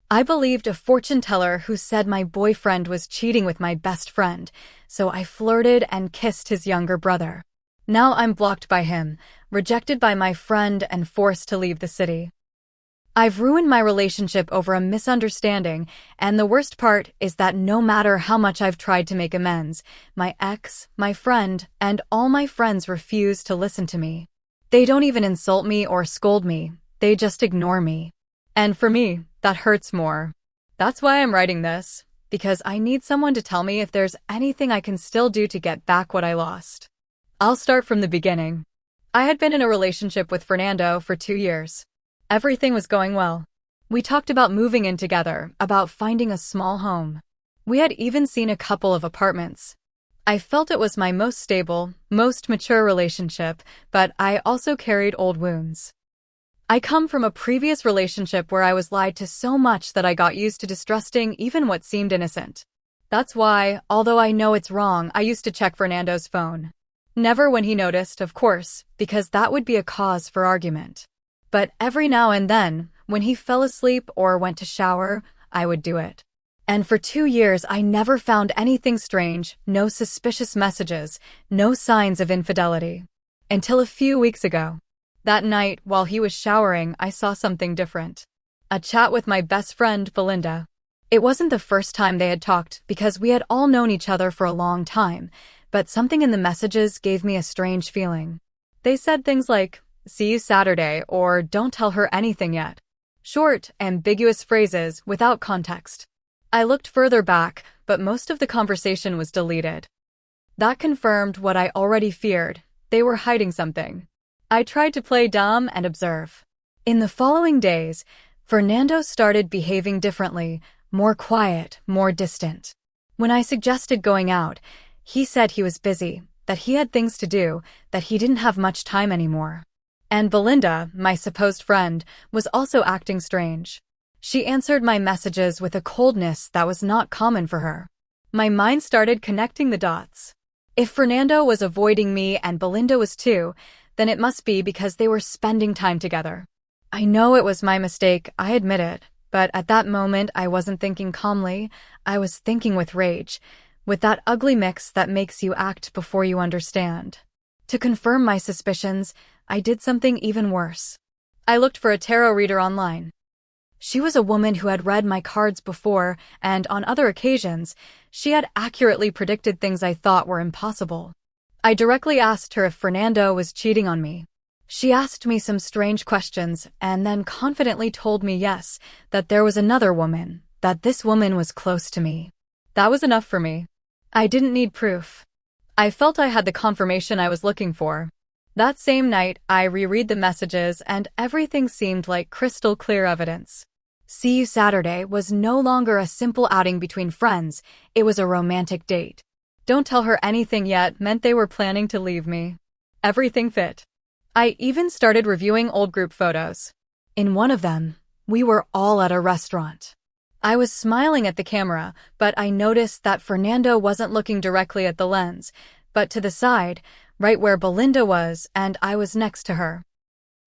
I believed a fortune teller who said my boyfriend was cheating with my best friend, so I flirted and kissed his younger brother. Now I'm blocked by him, rejected by my friend, and forced to leave the city. I've ruined my relationship over a misunderstanding, and the worst part is that no matter how much I've tried to make amends, my ex, my friend, and all my friends refuse to listen to me. They don't even insult me or scold me, they just ignore me. And for me, that hurts more. That's why I'm writing this, because I need someone to tell me if there's anything I can still do to get back what I lost. I'll start from the beginning. I had been in a relationship with Fernando for 2 years. Everything was going well. We talked about moving in together, about finding a small home. We had even seen a couple of apartments. I felt it was my most stable, most mature relationship, but I also carried old wounds. I come from a previous relationship where I was lied to so much that I got used to distrusting even what seemed innocent. That's why, although I know it's wrong, I used to check Fernando's phone. Never when he noticed, of course, because that would be a cause for argument. But every now and then, when he fell asleep or went to shower, I would do it. And for 2 years, I never found anything strange, no suspicious messages, no signs of infidelity. Until a few weeks ago. That night, while he was showering, I saw something different. A chat with my best friend, Belinda. It wasn't the first time they had talked, because we had all known each other for a long time, but something in the messages gave me a strange feeling. They said things like, "See you Saturday," or "Don't tell her anything yet." Short, ambiguous phrases without context. I looked further back, but most of the conversation was deleted. That confirmed what I already feared. They were hiding something. I tried to play dumb and observe. In the following days, Fernando started behaving differently, more quiet, more distant. When I suggested going out, he said he was busy, that he had things to do, that he didn't have much time anymore. And Belinda, my supposed friend, was also acting strange. She answered my messages with a coldness that was not common for her. My mind started connecting the dots. If Fernando was avoiding me and Belinda was too, then it must be because they were spending time together. I know it was my mistake, I admit it, but at that moment I wasn't thinking calmly, I was thinking with rage, with that ugly mix that makes you act before you understand. To confirm my suspicions, I did something even worse. I looked for a tarot reader online. She was a woman who had read my cards before, and on other occasions, she had accurately predicted things I thought were impossible. I directly asked her if Fernando was cheating on me. She asked me some strange questions and then confidently told me yes, that there was another woman, that this woman was close to me. That was enough for me. I didn't need proof. I felt I had the confirmation I was looking for. That same night, I reread the messages and everything seemed like crystal clear evidence. "See you Saturday" was no longer a simple outing between friends, it was a romantic date. "Don't tell her anything yet" meant they were planning to leave me. Everything fit. I even started reviewing old group photos. In one of them, we were all at a restaurant. I was smiling at the camera, but I noticed that Fernando wasn't looking directly at the lens, but to the side, right where Belinda was, and I was next to her.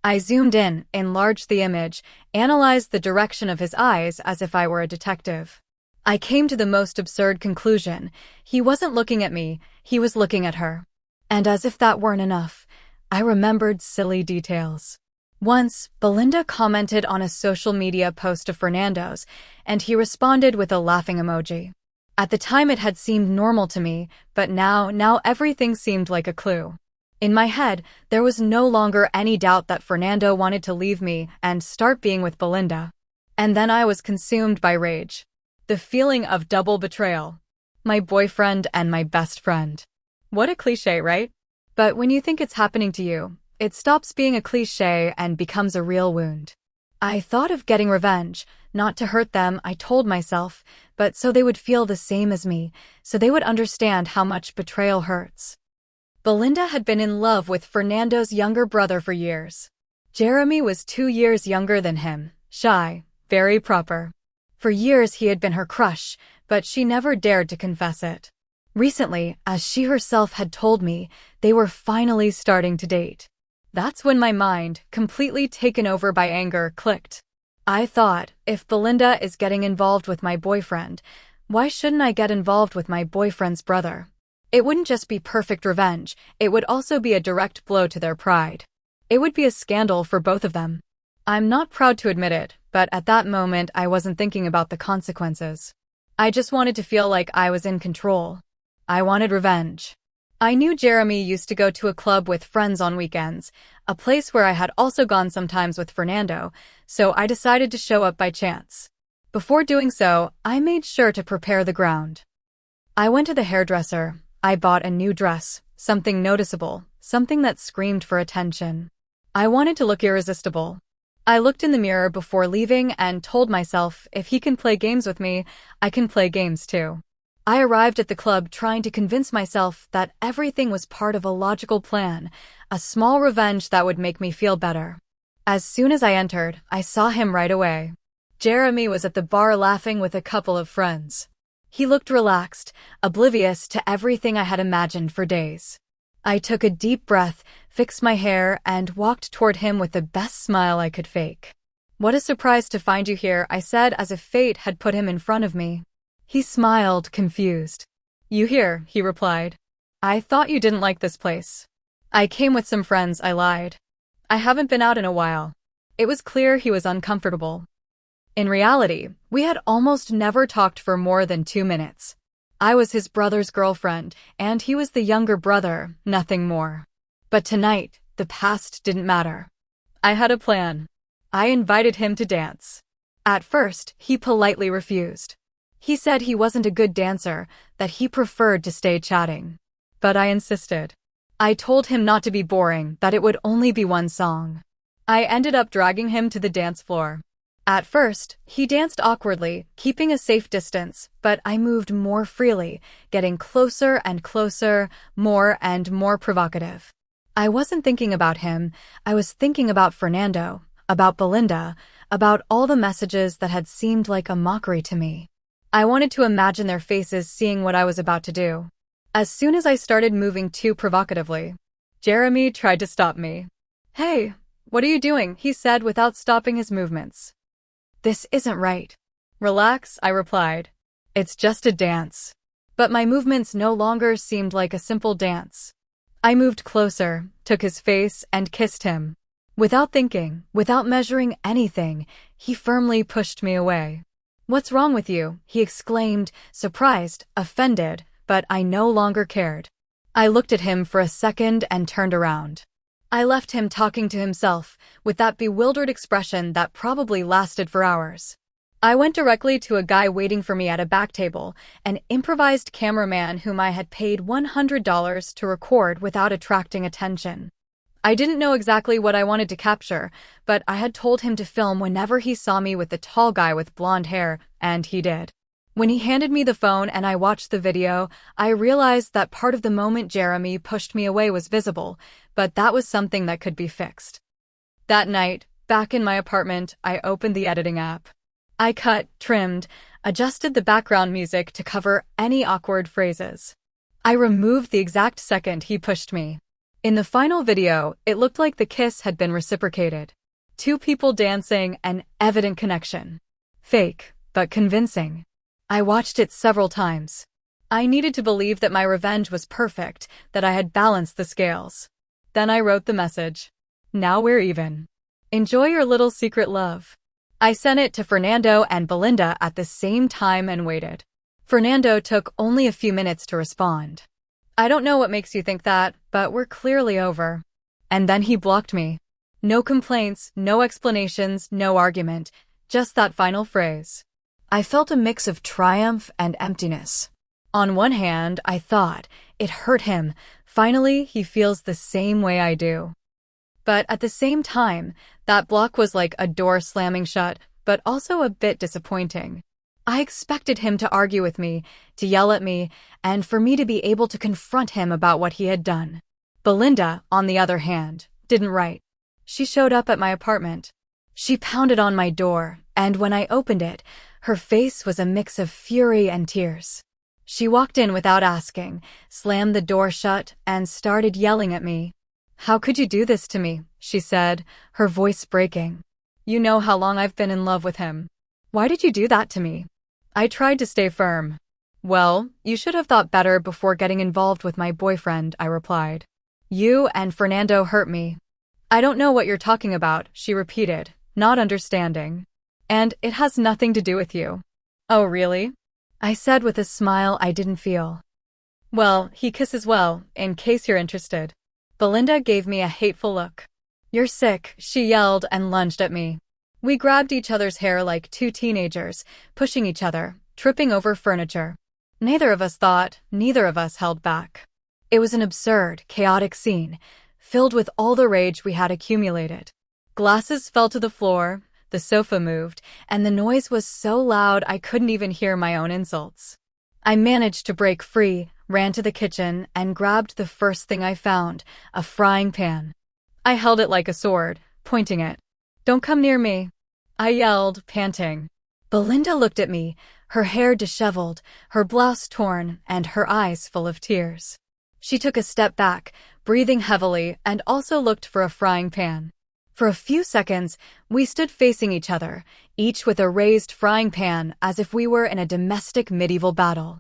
I zoomed in, enlarged the image, analyzed the direction of his eyes as if I were a detective. I came to the most absurd conclusion. He wasn't looking at me, he was looking at her. And as if that weren't enough, I remembered silly details. Once, Belinda commented on a social media post of Fernando's, and he responded with a laughing emoji. At the time it had seemed normal to me, but now everything seemed like a clue. In my head, there was no longer any doubt that Fernando wanted to leave me and start being with Belinda. And then I was consumed by rage. The feeling of double betrayal. My boyfriend and my best friend. What a cliché, right? But when you think it's happening to you, it stops being a cliché and becomes a real wound. I thought of getting revenge, not to hurt them, I told myself, but so they would feel the same as me, so they would understand how much betrayal hurts. Belinda had been in love with Fernando's younger brother for years. Jeremy was 2 years younger than him, shy, very proper. For years he had been her crush, but she never dared to confess it. Recently, as she herself had told me, they were finally starting to date. That's when my mind, completely taken over by anger, clicked. I thought, if Belinda is getting involved with my boyfriend, why shouldn't I get involved with my boyfriend's brother? It wouldn't just be perfect revenge, it would also be a direct blow to their pride. It would be a scandal for both of them. I'm not proud to admit it, but at that moment I wasn't thinking about the consequences. I just wanted to feel like I was in control. I wanted revenge. I knew Jeremy used to go to a club with friends on weekends, a place where I had also gone sometimes with Fernando, so I decided to show up by chance. Before doing so, I made sure to prepare the ground. I went to the hairdresser. I bought a new dress, something noticeable, something that screamed for attention. I wanted to look irresistible. I looked in the mirror before leaving and told myself, if he can play games with me, I can play games too. I arrived at the club trying to convince myself that everything was part of a logical plan, a small revenge that would make me feel better. As soon as I entered, I saw him right away. Jeremy was at the bar laughing with a couple of friends. He looked relaxed, oblivious to everything I had imagined for days. I took a deep breath, fixed my hair, and walked toward him with the best smile I could fake. "What a surprise to find you here," I said as if fate had put him in front of me. He smiled, confused. "You here?" he replied. "I thought you didn't like this place." "I came with some friends," I lied. "I haven't been out in a while." It was clear he was uncomfortable. In reality, we had almost never talked for more than 2 minutes. I was his brother's girlfriend, and he was the younger brother, nothing more. But tonight, the past didn't matter. I had a plan. I invited him to dance. At first, he politely refused. He said he wasn't a good dancer, that he preferred to stay chatting. But I insisted. I told him not to be boring, that it would only be one song. I ended up dragging him to the dance floor. At first, he danced awkwardly, keeping a safe distance, but I moved more freely, getting closer and closer, more and more provocative. I wasn't thinking about him, I was thinking about Fernando, about Belinda, about all the messages that had seemed like a mockery to me. I wanted to imagine their faces seeing what I was about to do. As soon as I started moving too provocatively, Jeremy tried to stop me. "Hey, what are you doing?" he said without stopping his movements. "This isn't right." "Relax," I replied. "It's just a dance." But my movements no longer seemed like a simple dance. I moved closer, took his face, and kissed him. Without thinking, without measuring anything, he firmly pushed me away. "What's wrong with you?" he exclaimed, surprised, offended, but I no longer cared. I looked at him for a second and turned around. I left him talking to himself, with that bewildered expression that probably lasted for hours. I went directly to a guy waiting for me at a back table, an improvised cameraman whom I had paid $100 to record without attracting attention. I didn't know exactly what I wanted to capture, but I had told him to film whenever he saw me with the tall guy with blonde hair, and he did. When he handed me the phone and I watched the video, I realized that part of the moment Jeremy pushed me away was visible, but that was something that could be fixed. That night, back in my apartment, I opened the editing app. I cut, trimmed, adjusted the background music to cover any awkward phrases. I removed the exact second he pushed me. In the final video, it looked like the kiss had been reciprocated. 2 people dancing, an evident connection. Fake, but convincing. I watched it several times. I needed to believe that my revenge was perfect, that I had balanced the scales. Then I wrote the message. "Now we're even. Enjoy your little secret love." I sent it to Fernando and Belinda at the same time and waited. Fernando took only a few minutes to respond. "I don't know what makes you think that, but we're clearly over." And then he blocked me. No complaints, no explanations, no argument, just that final phrase. I felt a mix of triumph and emptiness. On one hand, I thought, it hurt him. Finally, he feels the same way I do. But at the same time, that block was like a door slamming shut, but also a bit disappointing. I expected him to argue with me, to yell at me, and for me to be able to confront him about what he had done. Belinda, on the other hand, didn't write. She showed up at my apartment. She pounded on my door, and when I opened it, her face was a mix of fury and tears. She walked in without asking, slammed the door shut, and started yelling at me. "How could you do this to me?" she said, her voice breaking. You know how long I've been in love with him. Why did you do that to me? I tried to stay firm. Well, you should have thought better before getting involved with my boyfriend, I replied. You and Fernando hurt me. I don't know what you're talking about, she repeated, not understanding. And it has nothing to do with you. Oh, really? I said with a smile I didn't feel. Well, he kisses well, in case you're interested. Belinda gave me a hateful look. You're sick, she yelled and lunged at me. We grabbed each other's hair like two teenagers, pushing each other, tripping over furniture. Neither of us thought, neither of us held back. It was an absurd, chaotic scene, filled with all the rage we had accumulated. Glasses fell to the floor, the sofa moved, and the noise was so loud I couldn't even hear my own insults. I managed to break free, ran to the kitchen, and grabbed the first thing I found, a frying pan. I held it like a sword, pointing it. Don't come near me, I yelled, panting. Belinda looked at me, her hair disheveled, her blouse torn, and her eyes full of tears. She took a step back, breathing heavily, and also looked for a frying pan. For a few seconds, we stood facing each other, each with a raised frying pan as if we were in a domestic medieval battle.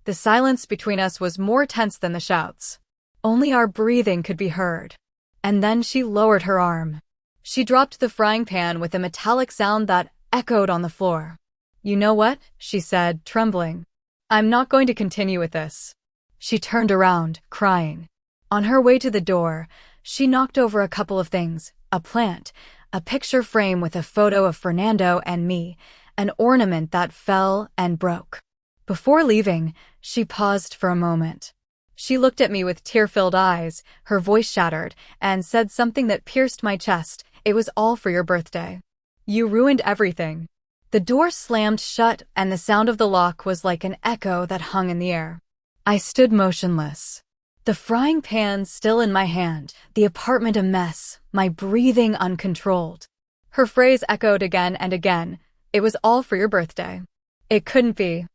The silence between us was more tense than the shouts. Only our breathing could be heard. And then she lowered her arm. She dropped the frying pan with a metallic sound that echoed on the floor. You know what? She said, trembling. I'm not going to continue with this. She turned around, crying. On her way to the door, she knocked over a couple of things, a plant, a picture frame with a photo of Fernando and me, an ornament that fell and broke. Before leaving, she paused for a moment. She looked at me with tear-filled eyes, her voice shattered, and said something that pierced my chest. It was all for your birthday. You ruined everything. The door slammed shut, and the sound of the lock was like an echo that hung in the air. I stood motionless. The frying pan still in my hand, the apartment a mess, my breathing uncontrolled. Her phrase echoed again and again. It was all for your birthday. It couldn't be.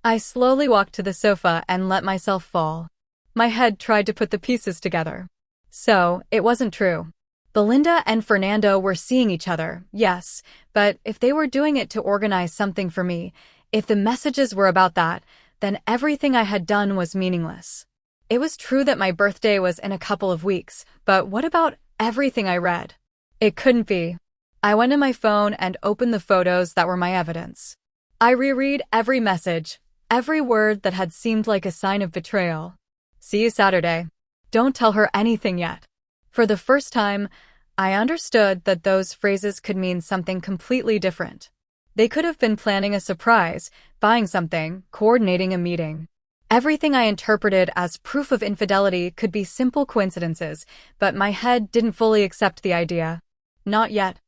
I slowly walked to the sofa and let myself fall. My head tried to put the pieces together. So, it wasn't true. Belinda and Fernando were seeing each other, yes, but if they were doing it to organize something for me, if the messages were about that, then everything I had done was meaningless. It was true that my birthday was in a couple of weeks, but what about everything I read? It couldn't be. I went to my phone and opened the photos that were my evidence. I reread every message, every word that had seemed like a sign of betrayal. See you Saturday. Don't tell her anything yet. For the first time, I understood that those phrases could mean something completely different. They could have been planning a surprise, buying something, coordinating a meeting. Everything I interpreted as proof of infidelity could be simple coincidences, but my head didn't fully accept the idea. Not yet.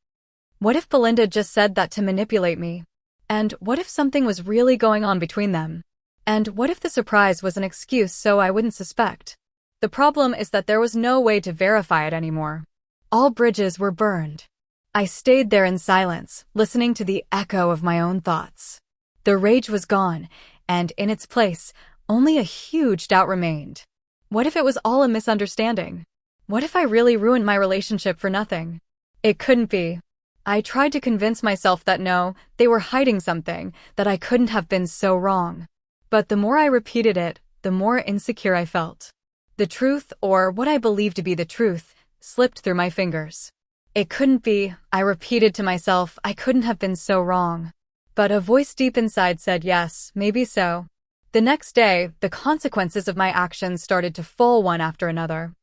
What if Belinda just said that to manipulate me? And what if something was really going on between them? And what if the surprise was an excuse so I wouldn't suspect? The problem is that there was no way to verify it anymore. All bridges were burned. I stayed there in silence, listening to the echo of my own thoughts. The rage was gone, and in its place, only a huge doubt remained. What if it was all a misunderstanding? What if I really ruined my relationship for nothing? It couldn't be. I tried to convince myself that no, they were hiding something, that I couldn't have been so wrong. But the more I repeated it, the more insecure I felt. The truth, or what I believed to be the truth, slipped through my fingers. It couldn't be, I repeated to myself, I couldn't have been so wrong. But a voice deep inside said yes, maybe so. The next day, the consequences of my actions started to fall one after another.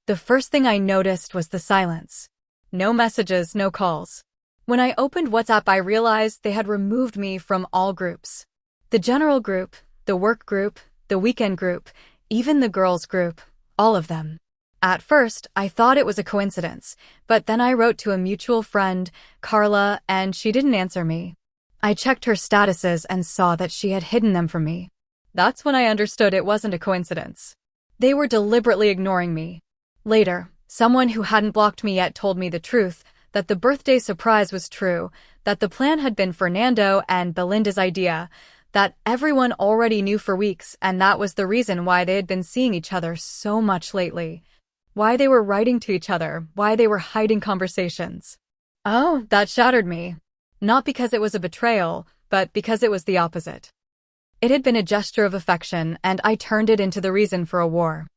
The first thing I noticed was the silence. No messages, no calls. When I opened WhatsApp, I realized they had removed me from all groups. The general group, the work group, the weekend group, even the girls group, all of them. At first, I thought it was a coincidence, but then I wrote to a mutual friend, Carla, and she didn't answer me. I checked her statuses and saw that she had hidden them from me. That's when I understood it wasn't a coincidence. They were deliberately ignoring me. Later, someone who hadn't blocked me yet told me the truth, that the birthday surprise was true, that the plan had been Fernando and Belinda's idea, that everyone already knew for weeks, and that was the reason why they had been seeing each other so much lately. Why they were writing to each other, why they were hiding conversations. Oh, that shattered me. Not because it was a betrayal, but because it was the opposite. It had been a gesture of affection, and I turned it into the reason for a war.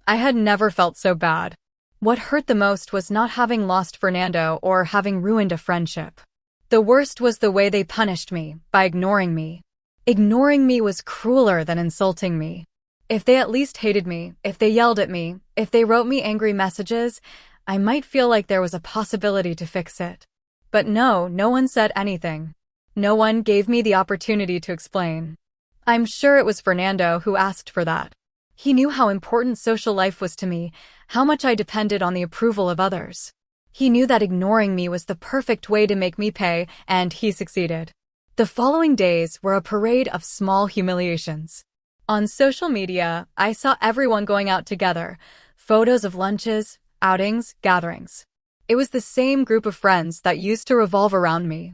I had never felt so bad. What hurt the most was not having lost Fernando or having ruined a friendship. The worst was the way they punished me, by ignoring me. Ignoring me was crueler than insulting me. If they at least hated me, if they yelled at me, if they wrote me angry messages, I might feel like there was a possibility to fix it. But no one said anything. No one gave me the opportunity to explain. I'm sure it was Fernando who asked for that. He knew how important social life was to me, how much I depended on the approval of others. He knew that ignoring me was the perfect way to make me pay, and he succeeded. The following days were a parade of small humiliations. On social media, I saw everyone going out together, photos of lunches, outings, gatherings. It was the same group of friends that used to revolve around me.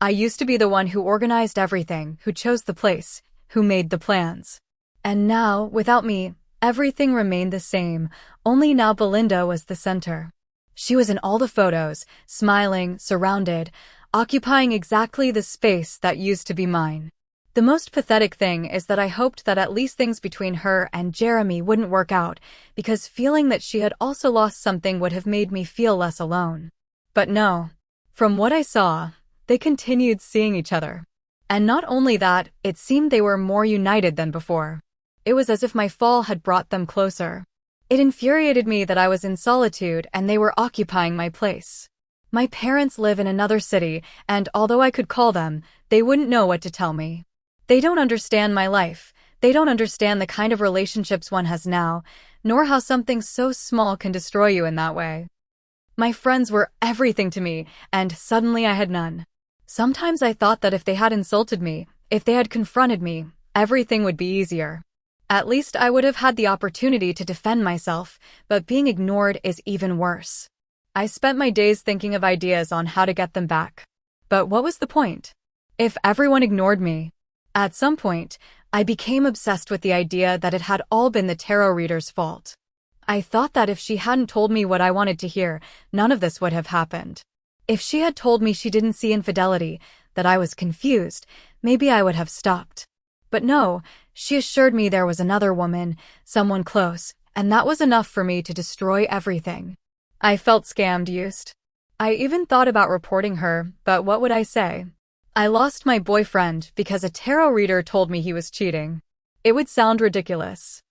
I used to be the one who organized everything, who chose the place, who made the plans. And now, without me, everything remained the same, only now Belinda was the center. She was in all the photos, smiling, surrounded, occupying exactly the space that used to be mine. The most pathetic thing is that I hoped that at least things between her and Jeremy wouldn't work out, because feeling that she had also lost something would have made me feel less alone. But no. From what I saw, they continued seeing each other. And not only that, it seemed they were more united than before. It was as if my fall had brought them closer. It infuriated me that I was in solitude and they were occupying my place. My parents live in another city, and although I could call them, they wouldn't know what to tell me. They don't understand my life. They don't understand the kind of relationships one has now, nor how something so small can destroy you in that way. My friends were everything to me, and suddenly I had none. Sometimes I thought that if they had insulted me, if they had confronted me, everything would be easier. At least I would have had the opportunity to defend myself, but being ignored is even worse. I spent my days thinking of ideas on how to get them back. But what was the point? If everyone ignored me? At some point, I became obsessed with the idea that it had all been the tarot reader's fault. I thought that if she hadn't told me what I wanted to hear, none of this would have happened. If she had told me she didn't see infidelity, that I was confused, maybe I would have stopped. But no, she assured me there was another woman, someone close, and that was enough for me to destroy everything. I felt scammed, used. I even thought about reporting her, but what would I say? I lost my boyfriend because a tarot reader told me he was cheating. It would sound ridiculous.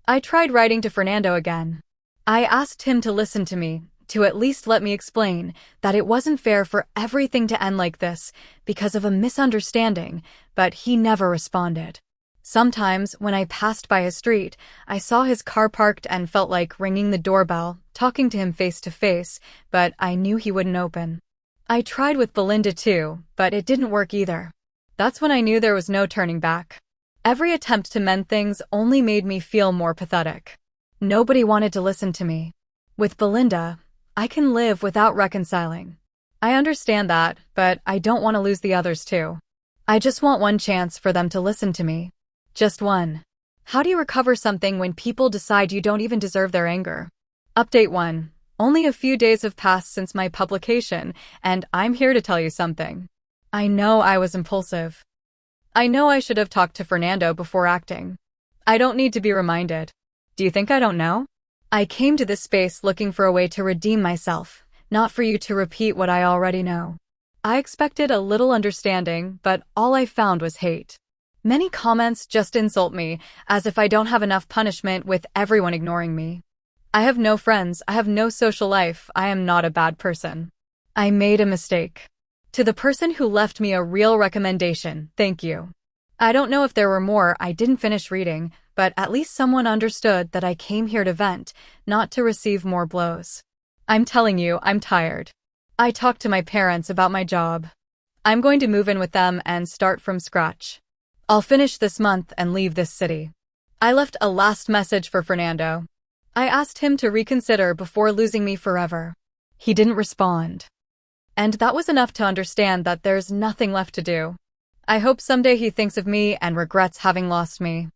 I tried writing to Fernando again. I asked him to listen to me, to at least let me explain that it wasn't fair for everything to end like this because of a misunderstanding, but he never responded. Sometimes, when I passed by his street, I saw his car parked and felt like ringing the doorbell, talking to him face to face, but I knew he wouldn't open. I tried with Belinda too, but it didn't work either. That's when I knew there was no turning back. Every attempt to mend things only made me feel more pathetic. Nobody wanted to listen to me. With Belinda, I can live without reconciling. I understand that, but I don't want to lose the others too. I just want one chance for them to listen to me. Just one. How do you recover something when people decide you don't even deserve their anger? Update 1. Only a few days have passed since my publication, and I'm here to tell you something. I know I was impulsive. I know I should have talked to Fernando before acting. I don't need to be reminded. Do you think I don't know? I came to this space looking for a way to redeem myself, not for you to repeat what I already know. I expected a little understanding, but all I found was hate. Many comments just insult me, as if I don't have enough punishment with everyone ignoring me. I have no friends, I have no social life, I am not a bad person. I made a mistake. To the person who left me a real recommendation, thank you. I don't know if there were more I didn't finish reading, but at least someone understood that I came here to vent, not to receive more blows. I'm telling you, I'm tired. I talked to my parents about my job. I'm going to move in with them and start from scratch. I'll finish this month and leave this city. I left a last message for Fernando. I asked him to reconsider before losing me forever. He didn't respond. And that was enough to understand that there's nothing left to do. I hope someday he thinks of me and regrets having lost me.